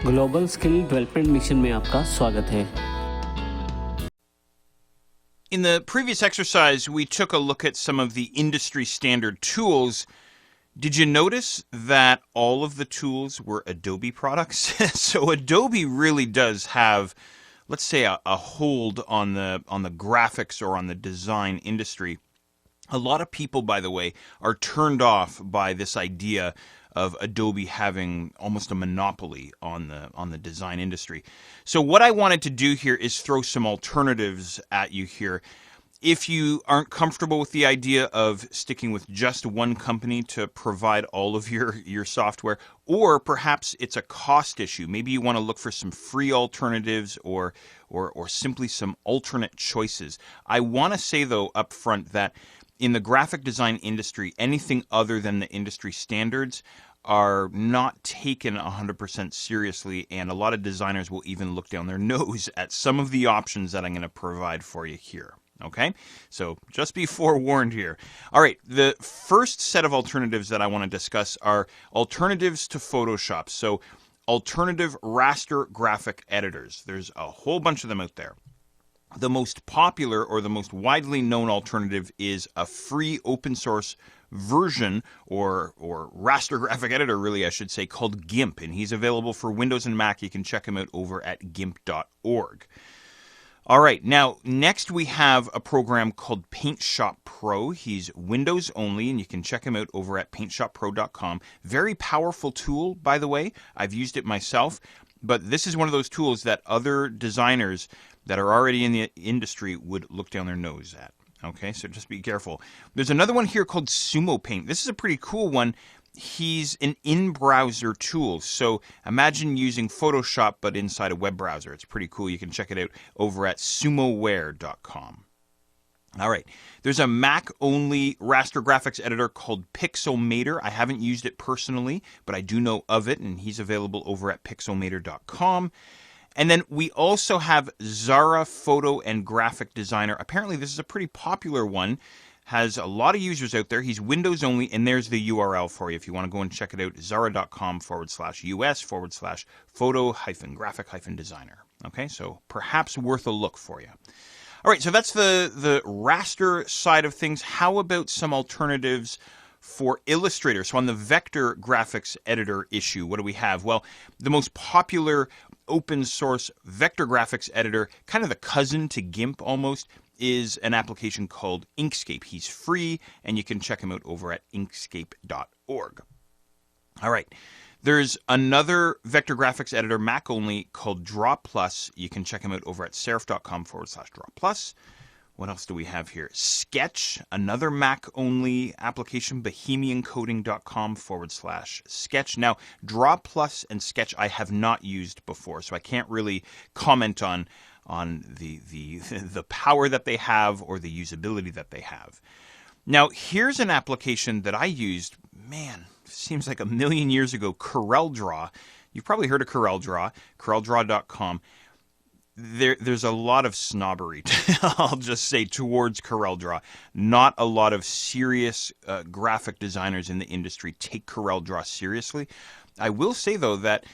Global skill development mission में आपका स्वागत है। In the previous exercise, we took a look at some of the industry standard tools. Did you notice that all of the tools were Adobe products? So Adobe really does have, let's say, a hold on the graphics or on the design industry. A lot of people, by the way, are turned off by this idea of Adobe having almost a monopoly on the design industry. So what I wanted to do here is throw some alternatives at you here. If you aren't comfortable with the idea of sticking with just one company to provide all of your software, or perhaps it's a cost issue, maybe you want to look for some free alternatives or simply some alternate choices. I want to say, though, up front that in the graphic design industry, anything other than the industry standards are not taken 100% seriously, and a lot of designers will even look down their nose at some of the options that I'm going to provide for you here. Okay? So just be forewarned here. All right, the first set of alternatives that I want to discuss are alternatives to Photoshop. So alternative raster graphic editors. There's a whole bunch of them out there. The most popular or the most widely known alternative is a free open source version or raster graphic editor, really, I should say, called GIMP. And he's available for Windows and Mac. You can check him out over at gimp.org. All right, now next we have a program called PaintShop Pro. He's Windows only, and you can check him out over at paintshoppro.com. Very powerful tool, by the way. I've used it myself, but this is one of those tools that other designers that are already in the industry would look down their nose at. Okay, so just be careful. There's another one here called Sumo Paint. This is a pretty cool one. He's an in-browser tool. So imagine using Photoshop but inside a web browser. It's pretty cool. You can check it out over at sumoware.com. All right. There's a Mac-only raster graphics editor called Pixelmator. I haven't used it personally, but I do know of it, and he's available over at pixelmator.com. And then we also have Zara Photo and Graphic Designer. Apparently, this is a pretty popular one. Has a lot of users out there. He's Windows only, and there's the URL for you if you want to go and check it out, zara.com/US/photo-graphic-designer. Okay, so perhaps worth a look for you. All right, so that's the raster side of things. How about some alternatives for Illustrator? So on the vector graphics editor issue, what do we have? Well, the most popular open source vector graphics editor, kind of the cousin to GIMP almost, is an application called Inkscape. He's free, and you can check him out over at inkscape.org. All right. There's another vector graphics editor, Mac only, called Draw Plus. You can check him out over at serif.com/Draw Plus. What else do we have here? Sketch, another Mac-only application, bohemiancoding.com/Sketch. Now, Draw Plus and Sketch I have not used before, so I can't really comment on the power that they have or the usability that they have. Now, here's an application that I used, seems like a million years ago, CorelDRAW. You've probably heard of CorelDRAW, coreldraw.com. There's a lot of snobbery, I'll just say, towards CorelDRAW. Not a lot of serious graphic designers in the industry take CorelDRAW seriously. I will say, though, that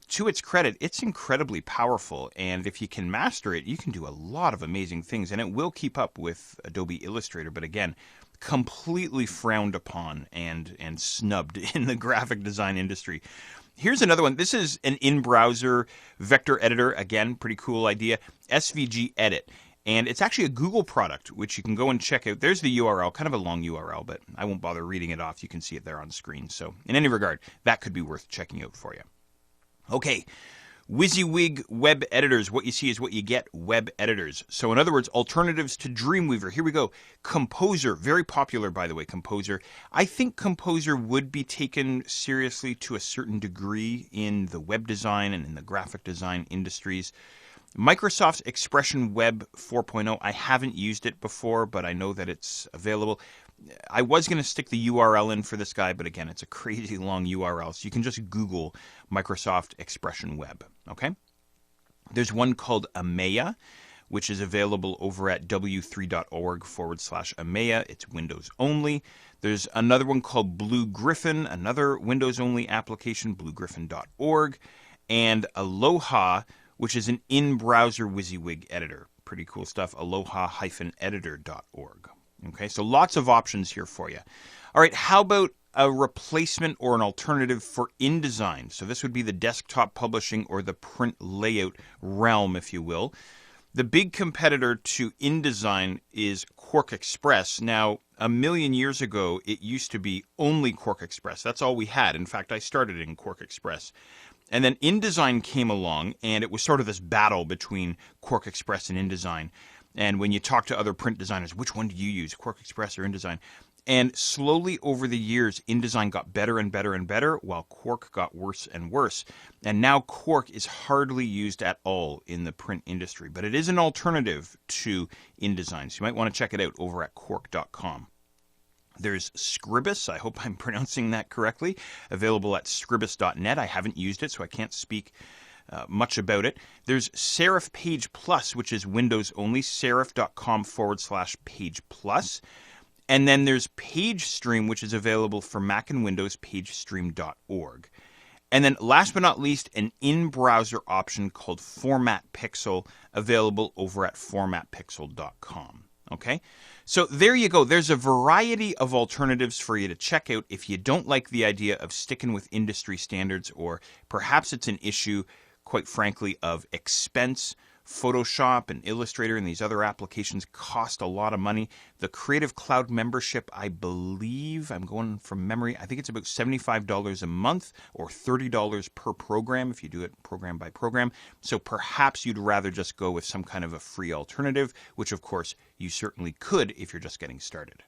to its credit, it's incredibly powerful, and if you can master it, you can do a lot of amazing things, and it will keep up with Adobe Illustrator, but again, completely frowned upon and snubbed in the graphic design industry. Here's another one. This is an in-browser vector editor. Again, pretty cool idea. SVG Edit. And it's actually a Google product, which you can go and check out. There's the URL, kind of a long URL, but I won't bother reading it off. You can see it there on screen. So in any regard, that could be worth checking out for you. Okay, WYSIWYG web editors. What you see is what you get, web editors. So in other words, alternatives to Dreamweaver. Here we go. Composer, very popular, by the way, Composer. I think Composer would be taken seriously to a certain degree in the web design and in the graphic design industries. Microsoft's Expression Web 4.0, I haven't used it before, but I know that it's available. I was going to stick the URL in for this guy, but again, it's a crazy long URL, so you can just Google Microsoft Expression Web, okay? There's one called AMEA, which is available over at w3.org/AMEA. It's Windows only. There's another one called Blue Griffin, another Windows only application, bluegriffin.org. and Aloha, which is an in-browser WYSIWYG editor. Pretty cool stuff, aloha-editor.org. Okay, so lots of options here for you. All right, how about a replacement or an alternative for InDesign? So this would be the desktop publishing or the print layout realm, if you will. The big competitor to InDesign is Quark Express. Now, a million years ago, it used to be only Quark Express. That's all we had. In fact, I started in Quark Express. And then InDesign came along, and it was sort of this battle between Quark Express and InDesign. And when you talk to other print designers, which one do you use, Quark Express or InDesign? And slowly over the years, InDesign got better and better and better, while Quark got worse and worse. And now Quark is hardly used at all in the print industry. But it is an alternative to InDesign, so you might want to check it out over at quark.com. There's Scribus, I hope I'm pronouncing that correctly, available at scribus.net. I haven't used it, so I can't speak much about it. There's Serif Page Plus, which is Windows only, serif.com/Page Plus. And then there's PageStream, which is available for Mac and Windows, pagestream.org. And then last but not least, an in-browser option called Format Pixel, available over at formatpixel.com. Okay? So there you go. There's a variety of alternatives for you to check out if you don't like the idea of sticking with industry standards, or perhaps it's an issue, quite frankly, of expense. Photoshop and Illustrator and these other applications cost a lot of money. The Creative Cloud membership, I believe, I'm going from memory, I think it's about $75 a month or $30 per program if you do it program by program. So perhaps you'd rather just go with some kind of a free alternative, which of course you certainly could if you're just getting started.